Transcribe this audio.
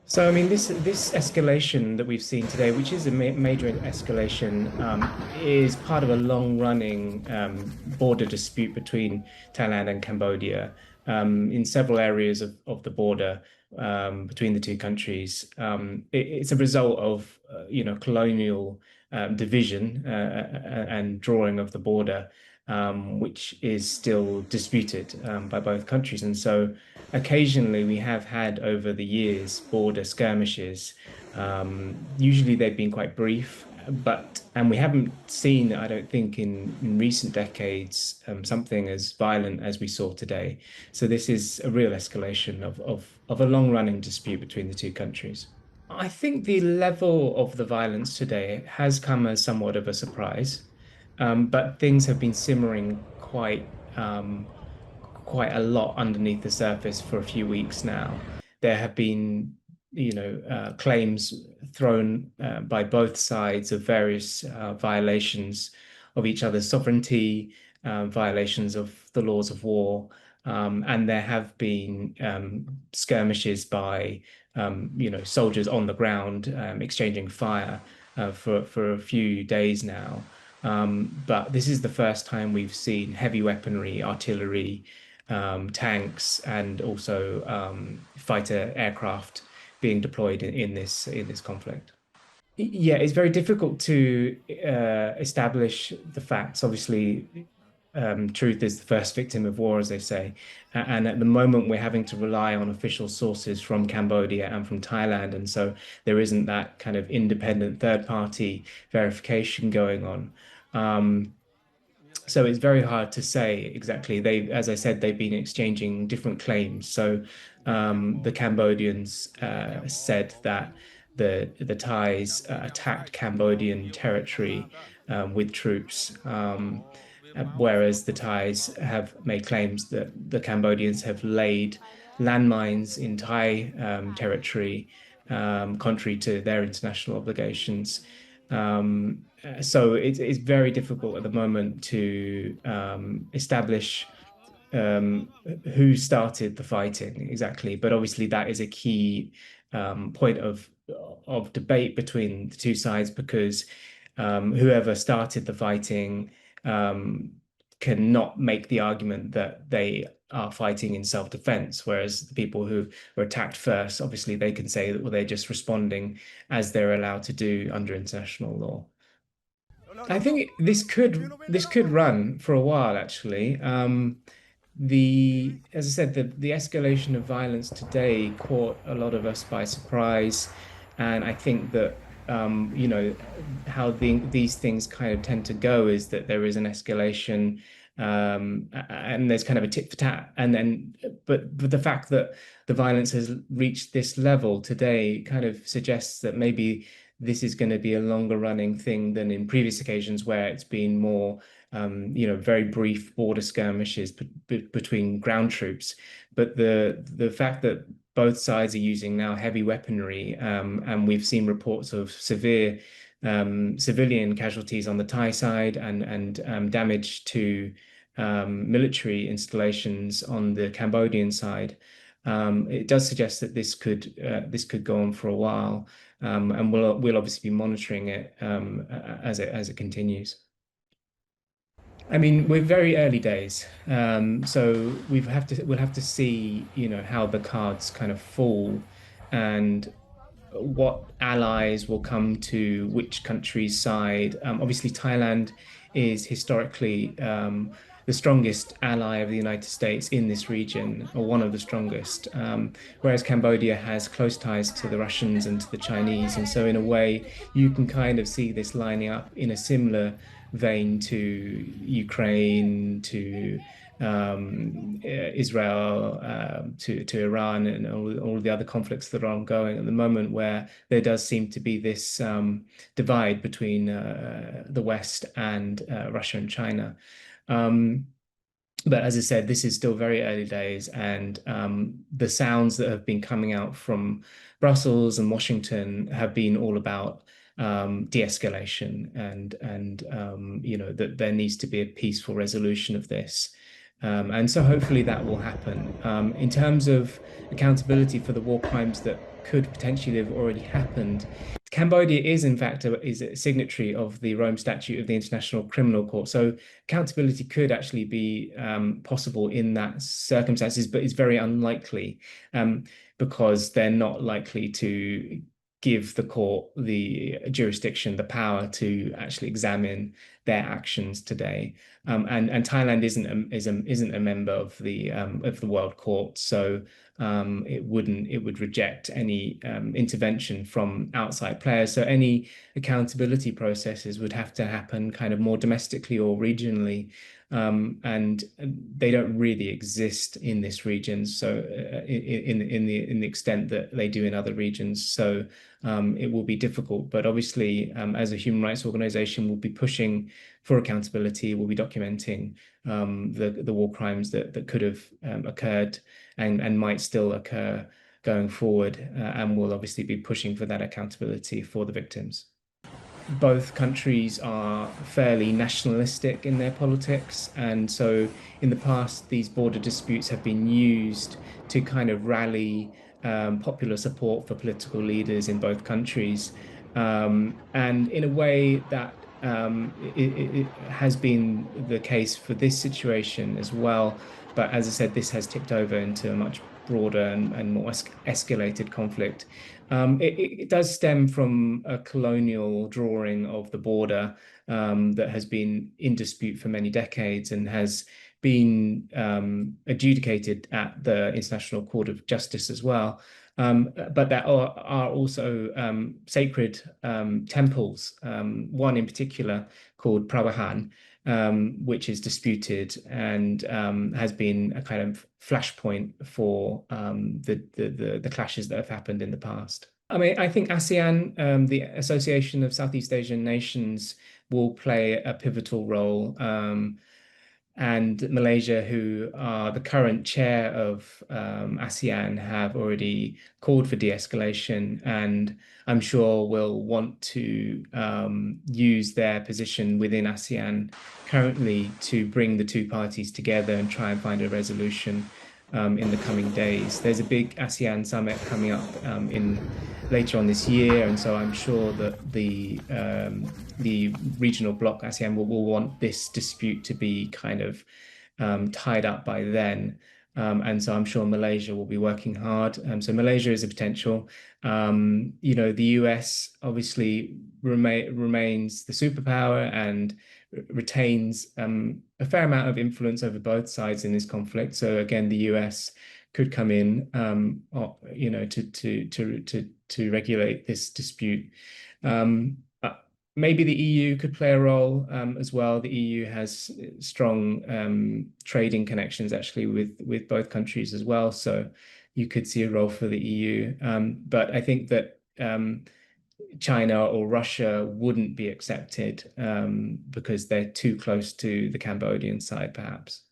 So, I mean, this escalation that we've seen today, which is a major escalation, is part of a long-running border dispute between Thailand and Cambodia in several areas of the border between the two countries. It's a result of colonial division and drawing of the border, which is still disputed by both countries, and so. Occasionally, we have had over the years border skirmishes. Usually, they've been quite brief, and we haven't seen, I don't think, in recent decades, something as violent as we saw today. So this is a real escalation of a long-running dispute between the two countries. I think the level of the violence today has come as somewhat of a surprise, but things have been simmering quite a lot underneath the surface for a few weeks now. There have been, claims thrown by both sides of various violations of each other's sovereignty, violations of the laws of war, and there have been skirmishes by, soldiers on the ground exchanging fire for a few days now. But this is the first time we've seen heavy weaponry, artillery, tanks, and also fighter aircraft being deployed in this conflict. Yeah, it's very difficult to establish the facts. Obviously, truth is the first victim of war, as they say. And at the moment, we're having to rely on official sources from Cambodia and from Thailand. And so there isn't that kind of independent third party verification going on. So it's very hard to say exactly. As I said, they've been exchanging different claims. So the Cambodians said that the Thais attacked Cambodian territory with troops, whereas the Thais have made claims that the Cambodians have laid landmines in Thai territory, contrary to their international obligations. So it's very difficult at the moment to establish um, who started the fighting exactly. But obviously, that is a key point of debate between the two sides because whoever started the fighting um, cannot make the argument that they are fighting in self-defense, whereas the people who were attacked first, obviously, they can say that well, they're just responding as they're allowed to do under international law. I think this could run for a while, actually. As I said, the escalation of violence today caught a lot of us by surprise, and I think that how these things kind of tend to go is that there is an escalation, and there's kind of a tit for tat, and then but the fact that the violence has reached this level today kind of suggests that maybe this is going to be a longer running thing than in previous occasions where it's been more, very brief border skirmishes between ground troops. But the fact that both sides are using now heavy weaponry, and we've seen reports of severe civilian casualties on the Thai side and damage to military installations on the Cambodian side. It does suggest that this could go on for a while, and we'll obviously be monitoring it as it continues. I mean, we're very early days, so we'll have to see, how the cards kind of fall, and what allies will come to which country's side. Obviously, Thailand is historically the strongest ally of the United States in this region, or one of the strongest, whereas Cambodia has close ties to the Russians and to the Chinese. And so, in a way, you can kind of see this lining up in a similar vein to Ukraine, to Israel, to Iran, and all the other conflicts that are ongoing at the moment, where there does seem to be this divide between the West and Russia and China. Um, but as I said, this is still very early days, and the sounds that have been coming out from Brussels and Washington have been all about de-escalation and that there needs to be a peaceful resolution of this. And so hopefully that will happen. In terms of accountability for the war crimes that could potentially have already happened, Cambodia is in fact is a signatory of the Rome Statute of the International Criminal Court. So accountability could actually be possible in that circumstances, but it's very unlikely because they're not likely to give the court the jurisdiction, the power to actually examine their actions today. And Thailand isn't a member of the World Court, so it would reject any intervention from outside players. So any accountability processes would have to happen kind of more domestically or regionally. And they don't really exist in this region, so in the extent that they do in other regions. So it will be difficult, but obviously, as a human rights organization, we'll be pushing for accountability. We'll be documenting the war crimes that could have occurred and might still occur going forward, and we'll obviously be pushing for that accountability for the victims. Both countries are fairly nationalistic in their politics. And so in the past, these border disputes have been used to kind of rally popular support for political leaders in both countries. And in a way that it has been the case for this situation as well. But as I said, this has tipped over into a much broader and more escalated conflict. It does stem from a colonial drawing of the border that has been in dispute for many decades and has been adjudicated at the International Court of Justice as well. But there are also sacred temples, one in particular called Prawahan, which is disputed and has been a kind of flashpoint for the clashes that have happened in the past. I mean, I think ASEAN, the Association of Southeast Asian Nations, will play a pivotal role. And Malaysia, who are the current chair of ASEAN, have already called for de-escalation, and I'm sure will want to use their position within ASEAN currently to bring the two parties together and try and find a resolution in the coming days. There's a big ASEAN summit coming up in later on this year, and so I'm sure that the regional bloc ASEAN will want this dispute to be kind of tied up by then. And so I'm sure Malaysia will be working hard. So Malaysia is a potential. The US obviously remains the superpower and retains a fair amount of influence over both sides in this conflict. So again, the US could come in, to regulate this dispute. Maybe the EU could play a role as well. The EU has strong trading connections actually with both countries as well. So you could see a role for the EU. But I think that China or Russia wouldn't be accepted because they're too close to the Cambodian side, perhaps.